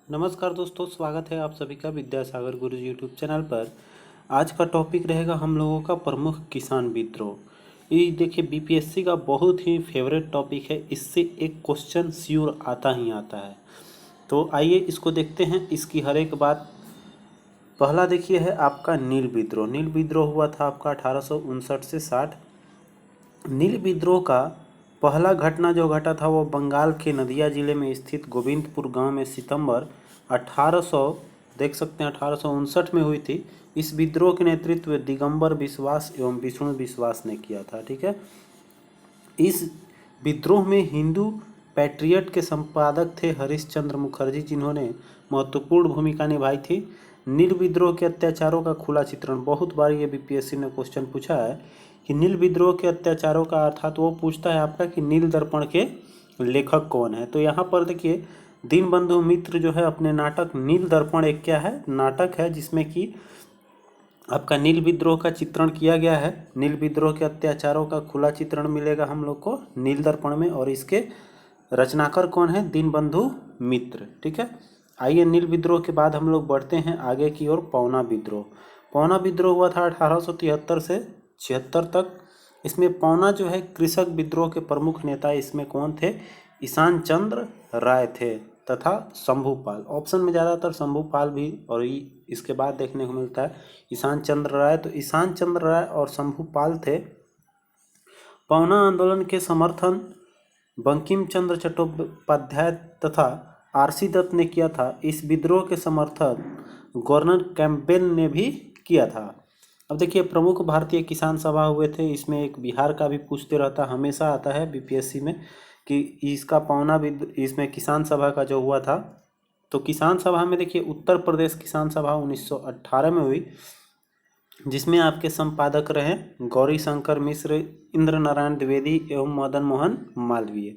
नमस्कार दोस्तों, स्वागत है आप सभी का विद्यासागर गुरु जी यूट्यूब चैनल पर। आज का टॉपिक रहेगा हम लोगों का प्रमुख किसान विद्रोह। ये देखिए बीपीएससी का बहुत ही फेवरेट टॉपिक है, इससे एक क्वेश्चन श्योर आता ही आता है। तो आइए इसको देखते हैं, इसकी हर एक बात। पहला देखिए है आपका नील विद्रोह। नील विद्रोह हुआ था आपका 1859 से 60। नील विद्रोह का पहला घटना जो घटा था वो बंगाल के नदिया जिले में स्थित गोविंदपुर गांव में सितंबर 1800 देख सकते हैं 1859 में हुई थी। इस विद्रोह के नेतृत्व दिगंबर विश्वास एवं विष्णु विश्वास ने किया था। ठीक है, इस विद्रोह में हिंदू पैट्रियट के संपादक थे हरिश्चंद्र मुखर्जी, जिन्होंने महत्वपूर्ण भूमिका निभाई थी। नील विद्रोह के अत्याचारों का खुला चित्रण, बहुत बार ये बीपीएससी ने क्वेश्चन पूछा है कि नील विद्रोह के अत्याचारों का, अर्थात वो पूछता है आपका कि नील दर्पण के लेखक कौन है। तो यहाँ पर देखिए दीनबंधु मित्र जो है अपने नाटक नील दर्पण, एक क्या है नाटक है जिसमें कि आपका नील विद्रोह का चित्रण किया गया है। नील विद्रोह के अत्याचारों का खुला चित्रण मिलेगा हम लोग को नील दर्पण में, और इसके रचनाकार कौन है? दीनबंधु मित्र। ठीक है, आइए नील विद्रोह के बाद हम लोग बढ़ते हैं आगे की ओर। पौना विद्रोह। पौना विद्रोह हुआ था 1873 से 76 तक। इसमें पौना जो है कृषक विद्रोह के प्रमुख नेता इसमें कौन थे? ईशान चंद्र राय थे तथा शंभूपाल। ऑप्शन में ज़्यादातर शंभूपाल भी और इसके बाद देखने को मिलता है ईशान चंद्र राय। तो ईशान चंद्र राय और शंभूपाल थे। पौना आंदोलन के समर्थन बंकिम चंद्र चट्टोपाध्याय तथा आरसी दत्त ने किया था। इस विद्रोह के समर्थन गवर्नर कैंपबेल ने भी किया था। अब देखिए प्रमुख भारतीय किसान सभा हुए थे, इसमें एक बिहार का भी पूछते रहता, हमेशा आता है बीपीएससी में कि इसका पौना इसमें किसान सभा का जो हुआ था। तो किसान सभा में देखिए उत्तर प्रदेश किसान सभा 1918 में हुई, जिसमें आपके संपादक रहे गौरी शंकर मिश्र, इंद्र नारायण द्विवेदी एवं मदन मोहन मालवीय।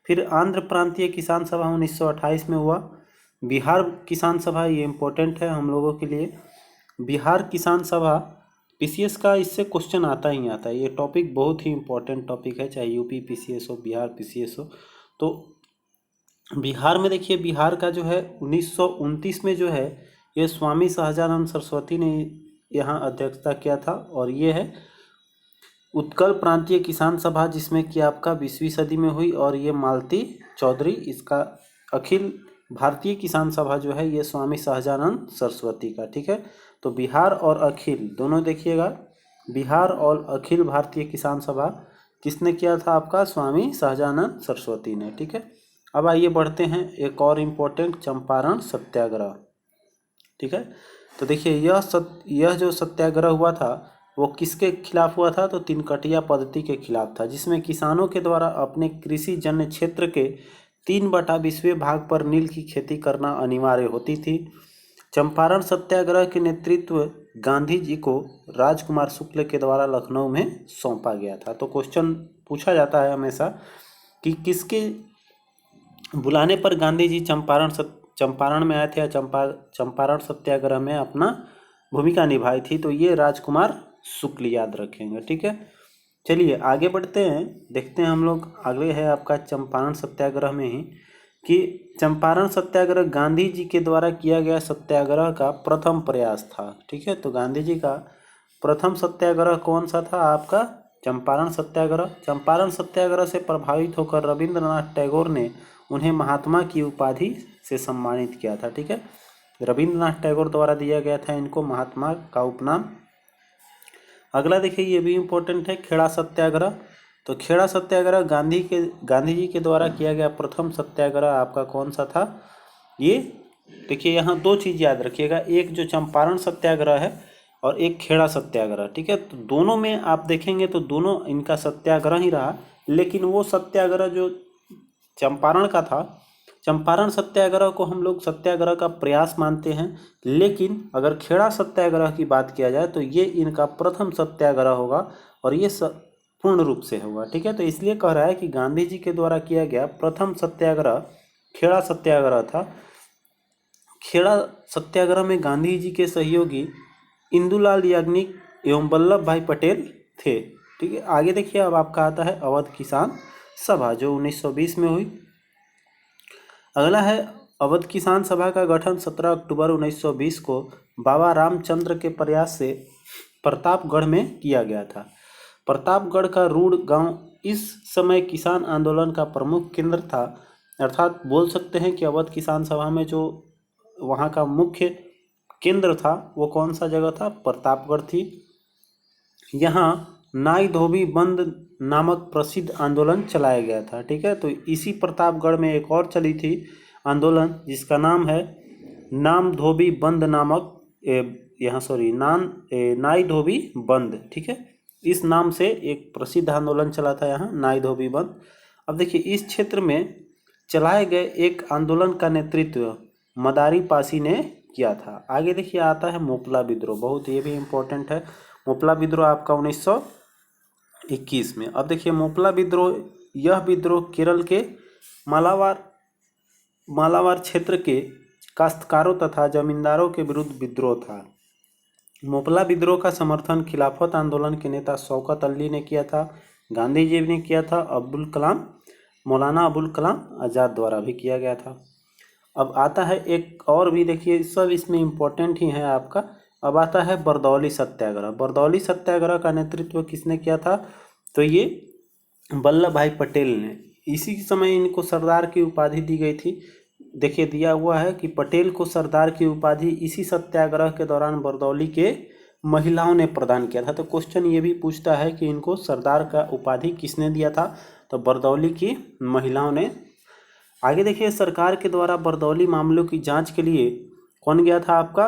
फिर आंध्र प्रांतीय किसान सभा 1928 में हुआ। बिहार किसान सभा, ये इम्पोर्टेंट है हम लोगों के लिए। बिहार किसान सभा पीसीएस का इससे क्वेश्चन आता ही आता है। ये टॉपिक बहुत ही इम्पोर्टेंट टॉपिक है, चाहे यूपी पीसीएस हो बिहार पीसीएस हो। तो बिहार में देखिए बिहार का जो है 1929 में जो है ये स्वामी सहजानंद सरस्वती ने यहाँ अध्यक्षता किया था। और ये है उत्कल प्रांतीय किसान सभा, जिसमें कि आपका 20वीं सदी में हुई, और ये मालती चौधरी इसका। अखिल भारतीय किसान सभा जो है ये स्वामी सहजानंद सरस्वती का। ठीक है, तो बिहार और अखिल दोनों देखिएगा, बिहार और अखिल भारतीय किसान सभा किसने किया था? आपका स्वामी सहजानंद सरस्वती ने। ठीक है, अब आइए बढ़ते हैं एक और इम्पोर्टेंट, चंपारण सत्याग्रह। ठीक है, तो देखिए यह जो सत्याग्रह हुआ था वो किसके खिलाफ हुआ था? तो तिनकटिया पद्धति के खिलाफ था, जिसमें किसानों के द्वारा अपने कृषि जन्य क्षेत्र के 3/20 भाग पर नील की खेती करना अनिवार्य होती थी। चंपारण सत्याग्रह के नेतृत्व गांधी जी को राजकुमार शुक्ल के द्वारा लखनऊ में सौंपा गया था। तो क्वेश्चन पूछा जाता है हमेशा कि किसके बुलाने पर गांधी जी चंपारण में आए थे या चंपारण सत्याग्रह में अपना भूमिका निभाई थी? तो ये राजकुमार शुक्ल, याद रखेंगे। ठीक है, चलिए आगे बढ़ते हैं, देखते हैं हम लोग। आगे है आपका चंपारण सत्याग्रह में ही कि चंपारण सत्याग्रह गांधी जी के द्वारा किया गया सत्याग्रह का प्रथम प्रयास था। ठीक है, तो गांधी जी का प्रथम सत्याग्रह कौन सा था? आपका चंपारण सत्याग्रह। चंपारण सत्याग्रह से प्रभावित होकर रविंद्रनाथ टैगोर ने उन्हें महात्मा की उपाधि से सम्मानित किया था। ठीक है, रविंद्रनाथ टैगोर द्वारा दिया गया था इनको महात्मा का उपनाम। अगला देखिए ये भी इम्पोर्टेंट है, खेड़ा सत्याग्रह। तो खेड़ा सत्याग्रह गांधी जी के द्वारा किया गया प्रथम सत्याग्रह आपका कौन सा था? ये देखिए यहाँ दो चीज़ याद रखिएगा, एक जो चंपारण सत्याग्रह है और एक खेड़ा सत्याग्रह। ठीक है, तो दोनों में आप देखेंगे तो दोनों इनका सत्याग्रह ही रहा, लेकिन वो सत्याग्रह जो चंपारण का था, चंपारण सत्याग्रह को हम लोग सत्याग्रह का प्रयास मानते हैं, लेकिन अगर खेड़ा सत्याग्रह की बात किया जाए तो ये इनका प्रथम सत्याग्रह होगा और ये पूर्ण रूप से होगा। ठीक है, तो इसलिए कह रहा है कि गांधी जी के द्वारा किया गया प्रथम सत्याग्रह खेड़ा सत्याग्रह था। खेड़ा सत्याग्रह में गांधी जी के सहयोगी इंदुलाल याग्निक एवं वल्लभ भाई पटेल थे। ठीक है, आगे देखिए अब आपका आता है अवध किसान सभा, जो 1920 में हुई। अगला है अवध किसान सभा का गठन 17 अक्टूबर 1920 को बाबा रामचंद्र के प्रयास से प्रतापगढ़ में किया गया था। प्रतापगढ़ का रूड़ गांव इस समय किसान आंदोलन का प्रमुख केंद्र था, अर्थात बोल सकते हैं कि अवध किसान सभा में जो वहाँ का मुख्य केंद्र था वो कौन सा जगह था, प्रतापगढ़ थी। यहाँ नाई धोबी बंद नामक प्रसिद्ध आंदोलन चलाया गया था। ठीक है, तो इसी प्रतापगढ़ में एक और चली थी आंदोलन जिसका नाम है नाम धोबी बंद नामक नाई धोबी बंद। ठीक है, इस नाम से एक प्रसिद्ध आंदोलन चला था यहाँ नाई धोबी बंद। अब देखिए इस क्षेत्र में चलाए गए एक आंदोलन का नेतृत्व मदारी पासी ने किया था। आगे देखिए आता है मोपला विद्रोह, बहुत ये भी इम्पोर्टेंट है। मोपला विद्रोह आपका 1921 में। अब देखिए मोपला विद्रोह, यह विद्रोह केरल के मालाबार क्षेत्र के काश्तकारों तथा जमींदारों के विरुद्ध विद्रोह था। मोपला विद्रोह का समर्थन खिलाफत आंदोलन के नेता शौकत अली ने किया था, गांधी जी ने किया था, मौलाना अबुल कलाम आज़ाद द्वारा भी किया गया था। अब आता है एक और भी, देखिए सब इसमें इम्पोर्टेंट ही है आपका। अब आता है बरदौली सत्याग्रह। बरदौली सत्याग्रह का नेतृत्व किसने किया था, तो ये वल्लभ भाई पटेल ने। इसी समय इनको सरदार की उपाधि दी गई थी। देखिए दिया हुआ है कि पटेल को सरदार की उपाधि इसी सत्याग्रह के दौरान बरदौली के महिलाओं ने प्रदान किया था। तो क्वेश्चन ये भी पूछता है कि इनको सरदार का उपाधि किसने दिया था, तो बरदौली की महिलाओं ने। आगे देखिए सरकार के द्वारा बरदौली मामलों की जांच के लिए कौन गया था, आपका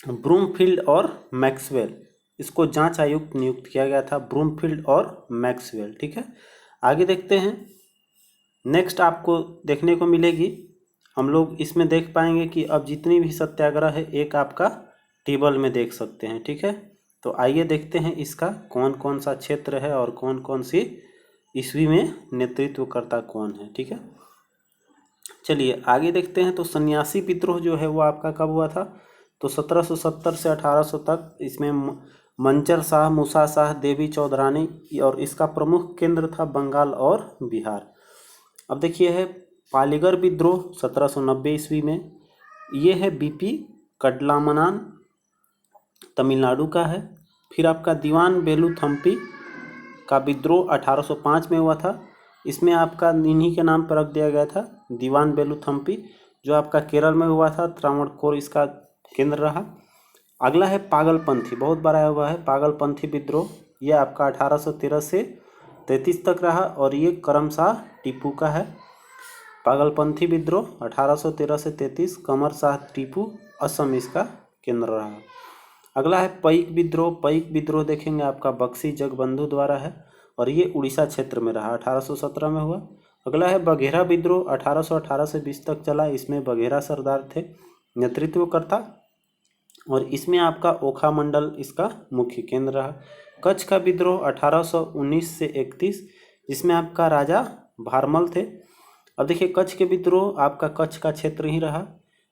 ब्रूमफील्ड और मैक्सवेल। इसको जांच आयुक्त नियुक्त किया गया था, ब्रूमफील्ड और मैक्सवेल। ठीक है, आगे देखते हैं। नेक्स्ट आपको देखने को मिलेगी, हम लोग इसमें देख पाएंगे कि अब जितनी भी सत्याग्रह है एक आपका टेबल में देख सकते हैं। ठीक है, तो आइए देखते हैं इसका कौन कौन सा क्षेत्र है और कौन कौन सी ईस्वी में नेतृत्वकर्ता कौन है। ठीक है, चलिए आगे देखते हैं। तो सन्यासी विद्रोह जो है वो आपका कब हुआ था, तो 1770 से 1800 तक। इसमें मंचर शाह, मूसा शाह, देवी चौधरानी, और इसका प्रमुख केंद्र था बंगाल और बिहार। अब देखिए है पालीगर विद्रोह 1790 ईस्वी में। ये है बीपी कडलामनान, तमिलनाडु का है। फिर आपका दीवान बेलूथम्पी का विद्रोह 1805 में हुआ था। इसमें आपका इन्हीं के नाम पर रख दिया गया था, दीवान बेलूथम्पी, जो आपका केरल में हुआ था। त्रावणकोर इसका केंद्र रहा। अगला है पागलपंथी, बहुत बार आया हुआ है पागलपंथी विद्रोह। यह आपका 1813 से 33 तक रहा और ये करमशाह टीपू का है। पागलपंथी विद्रोह 1813 से 33, कमर शाह टीपू, असम इसका केंद्र रहा। अगला है पैक विद्रोह। पैक विद्रोह देखेंगे आपका बक्सी जगबंधु द्वारा है और ये उड़ीसा क्षेत्र में रहा, 1817 में हुआ। अगला है बघेरा विद्रोह, 1818 से 20 तक चला। इसमें बघेरा सरदार थे नेतृत्वकर्ता और इसमें आपका ओखा मंडल इसका मुख्य केंद्र रहा। कच्छ का विद्रोह 1819 से 31, जिसमें आपका राजा भारमल थे। अब देखिए कच्छ के विद्रोह आपका कच्छ का क्षेत्र ही रहा।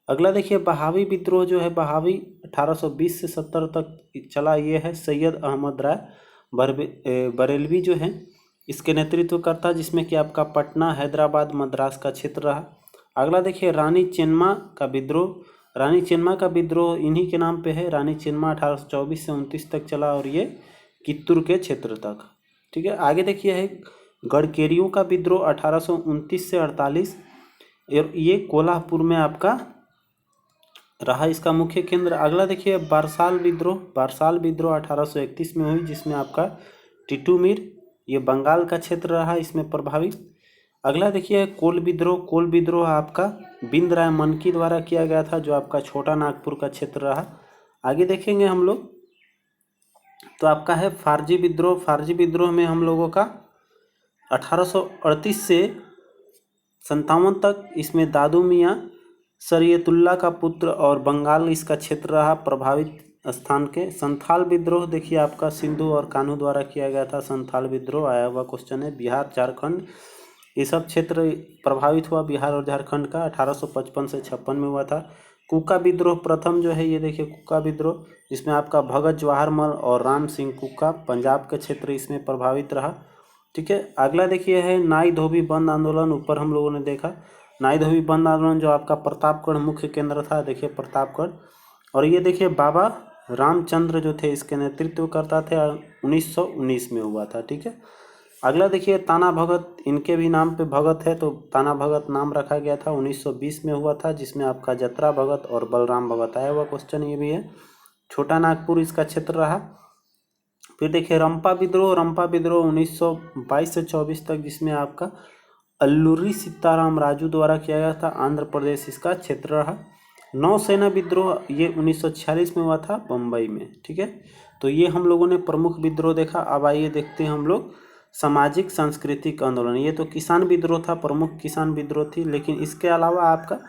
अगला देखिए बहावी विद्रोह जो है, बहावी 1820 से 70 तक चला। ये है सैयद अहमद राय बरेलवी जो है इसके नेतृत्वकर्ता, जिसमें कि आपका पटना, हैदराबाद, मद्रास का क्षेत्र रहा। अगला देखिए रानी चेन्मा का विद्रोह। रानी चेन्मा का विद्रोह इन्हीं के नाम पे है, रानी चेन्मा 1824 से 29 तक चला और ये कित्तूर के क्षेत्र तक। ठीक है, आगे देखिए है गढ़केरियों का विद्रोह 1829 से 48, ये कोल्हापुर में आपका रहा, इसका मुख्य केंद्र। अगला देखिए बारसाल विद्रोह। बारसाल विद्रोह 1831 में हुई, जिसमें आपका टिटूमिर, ये बंगाल का क्षेत्र रहा, इसमें प्रभावित। अगला देखिए कोल विद्रोह। कोल विद्रोह आपका बिंद राय मनकी द्वारा किया गया था, जो आपका छोटा नागपुर का क्षेत्र रहा। आगे देखेंगे हम लोग तो आपका है फारजी विद्रोह। फारजी विद्रोह में हम लोगों का 1838 से 57 तक, इसमें दादू मियाँ शरीयतुल्लाह का पुत्र और बंगाल इसका क्षेत्र रहा प्रभावित स्थान के। संथाल विद्रोह देखिए आपका सिंधु और कान्हू द्वारा किया गया था। संथाल विद्रोह आया हुआ क्वेश्चन है। बिहार, झारखंड, ये सब क्षेत्र प्रभावित हुआ बिहार और झारखंड का। 1855 से 56 में हुआ था। कुका विद्रोह प्रथम जो है, ये देखिए कुका विद्रोह, जिसमें आपका भगत जवाहर मल और राम सिंह कुका, पंजाब का क्षेत्र इसमें प्रभावित रहा। ठीक है, अगला देखिए है नाई धोबी बंद आंदोलन। ऊपर हम लोगों ने देखा नाई धोबी बंद आंदोलन जो आपका प्रतापगढ़ मुख्य केंद्र था, देखिए प्रतापगढ़। और ये देखिए बाबा रामचंद्र जो थे इसके नेतृत्व करता थे, 1919 में हुआ था, ठीक है। अगला देखिए ताना भगत, इनके भी नाम पे भगत है तो ताना भगत नाम रखा गया था, 1920 में हुआ था, जिसमें आपका जतरा भगत और बलराम भगत आया हुआ क्वेश्चन ये भी है। छोटा नागपुर इसका क्षेत्र रहा। फिर देखिए रंपा विद्रोह 1922 से 24 तक, जिसमें आपका अल्लूरी सीताराम राजू द्वारा किया गया था, आंध्र प्रदेश इसका क्षेत्र रहा। नौसेना विद्रोह ये 1946 में हुआ था बम्बई में, ठीक है। तो ये हम लोगों ने प्रमुख विद्रोह देखा। अब आइए देखते हैं हम लोग सामाजिक सांस्कृतिक आंदोलन। ये तो किसान विद्रोह था, प्रमुख किसान विद्रोह थी, लेकिन इसके अलावा आपका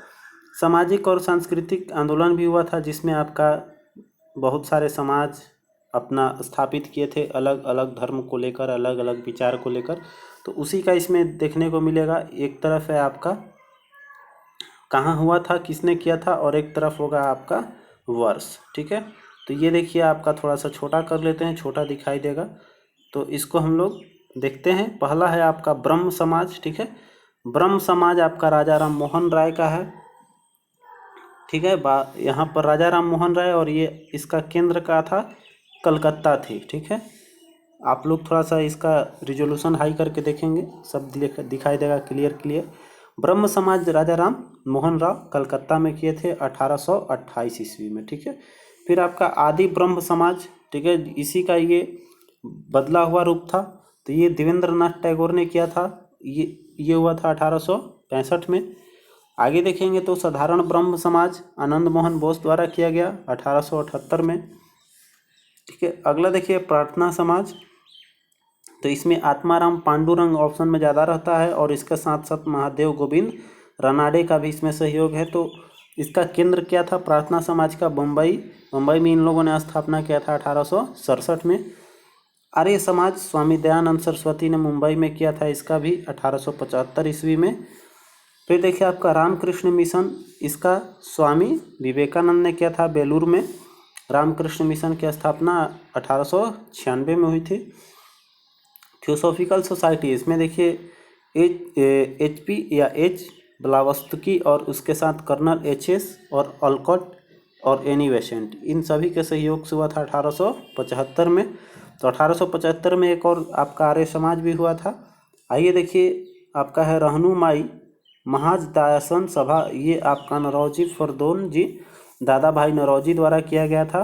सामाजिक और सांस्कृतिक आंदोलन भी हुआ था, जिसमें आपका बहुत सारे समाज अपना स्थापित किए थे, अलग अलग धर्म को लेकर, अलग अलग विचार को लेकर। तो उसी का इसमें देखने को मिलेगा। एक तरफ है आपका कहाँ हुआ था, किसने किया था, और एक तरफ होगा आपका वर्ष, ठीक है। तो ये देखिए आपका थोड़ा सा छोटा कर लेते हैं, छोटा दिखाई देगा, तो इसको हम लोग देखते हैं। पहला है आपका ब्रह्म समाज, ठीक है। ब्रह्म समाज आपका राजा राम मोहन राय का है, ठीक है। यहाँ पर राजा राम मोहन राय, और ये इसका केंद्र का था कलकत्ता थी, ठीक है। आप लोग थोड़ा सा इसका रिजोल्यूशन हाई करके देखेंगे, सब दिखाई देगा क्लियर। ब्रह्म समाज राजा राम मोहन राव कलकत्ता में किए थे 1828 ईस्वी में, ठीक है। फिर आपका आदि ब्रह्म समाज, ठीक है, इसी का ये बदला हुआ रूप था। तो ये देवेंद्रनाथ टैगोर ने किया था, ये हुआ था 1865 में। आगे देखेंगे तो साधारण ब्रह्म समाज आनंद मोहन बोस द्वारा किया गया 1878 में, ठीक है। अगला देखिए प्रार्थना समाज, तो इसमें आत्माराम पांडुरंग ऑप्शन में ज़्यादा रहता है, और इसके साथ साथ महादेव गोविंद रानाडे का भी इसमें सहयोग है। तो इसका केंद्र क्या था प्रार्थना समाज का? बम्बई में इन लोगों ने स्थापना किया था 1867 में। आर्य समाज स्वामी दयानंद सरस्वती ने मुंबई में किया था, इसका भी 1875 ईस्वी में। फिर देखिए आपका रामकृष्ण मिशन, इसका स्वामी विवेकानंद ने किया था बेलूर में। रामकृष्ण मिशन की स्थापना 1896 में हुई थी। थियोसॉफिकल सोसाइटी, इसमें देखिए HP या एच ब्लावस्तुकी और उसके साथ कर्नल HS और अल्कॉट और एनी बेसेंट, इन सभी के सहयोग से हुआ था 1875 में। तो 1875 में एक और आपका आर्य समाज भी हुआ था। आइए देखिए आपका है रहनुमाई महाज दायसन सभा, ये आपका नरौजी फरदौन जी दादा भाई नरौजी द्वारा किया गया था,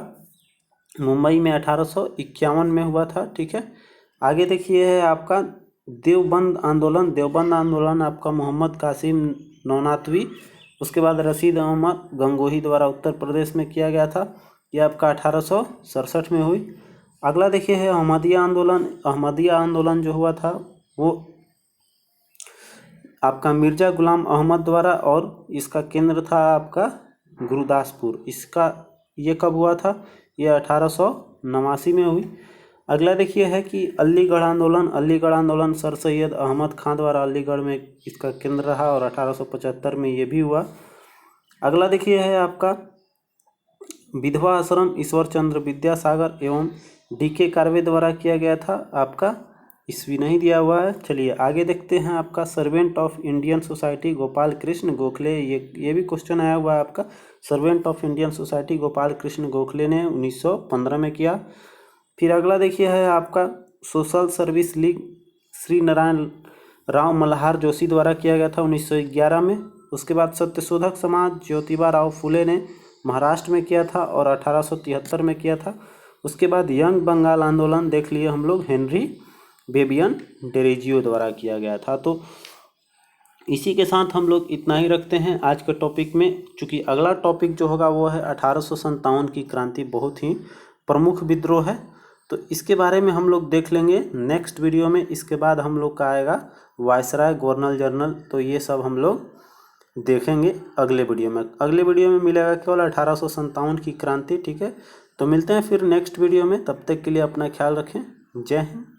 मुंबई में 1851 में हुआ था, ठीक है। आगे देखिए है आपका देवबंद आंदोलन आपका मोहम्मद कासिम नौनातवी, उसके बाद रशीद अहमद गंगोही द्वारा उत्तर प्रदेश में किया गया था, यह आपका 1867 में हुई। अगला देखिए है अहमदिया आंदोलन जो हुआ था वो आपका मिर्जा गुलाम अहमद द्वारा, और इसका केंद्र था आपका गुरुदासपुर। इसका ये कब हुआ था? ये 1889 में हुई। अगला देखिए है कि अलीगढ़ आंदोलन सर सैयद अहमद खां द्वारा अलीगढ़ में इसका केंद्र रहा, और 1875 में ये भी हुआ। अगला देखिए है आपका विधवा आश्रम ईश्वर चंद्र विद्यासागर एवं DK कार्वे द्वारा किया गया था, आपका ईस्वी नहीं दिया हुआ है। चलिए आगे देखते हैं आपका servant of Indian society Gopal Krishna Gokhale, ये भी क्वेश्चन आया हुआ है आपका। Servant of Indian society Gopal Krishna Gokhale ने 1915 में किया। फिर अगला देखिए है आपका social service league Shri Narayan Rao Malhar Joshi द्वारा किया गया था 1911 में। उसके बाद सत्यशोधक समाज ज्योतिबा राव फुले ने महाराष्ट्र में किया था और 1873 में किया था। उसके बाद यंग बंगाल आंदोलन देख लिए हम लोग, हेनरी बेबियन डेरेजियो द्वारा किया गया था। तो इसी के साथ हम लोग इतना ही रखते हैं आज के टॉपिक में, चूँकि अगला टॉपिक जो होगा वो है 1857 की क्रांति, बहुत ही प्रमुख विद्रोह है, तो इसके बारे में हम लोग देख लेंगे नेक्स्ट वीडियो में। इसके बाद हम लोग का आएगा वायसराय गवर्नर जनरल, तो ये सब हम लोग देखेंगे अगले वीडियो में। अगले वीडियो में मिलेगा केवल 1857 की क्रांति, ठीक है। तो मिलते हैं फिर नेक्स्ट वीडियो में, तब तक के लिए अपना ख्याल रखें। जय हिंद।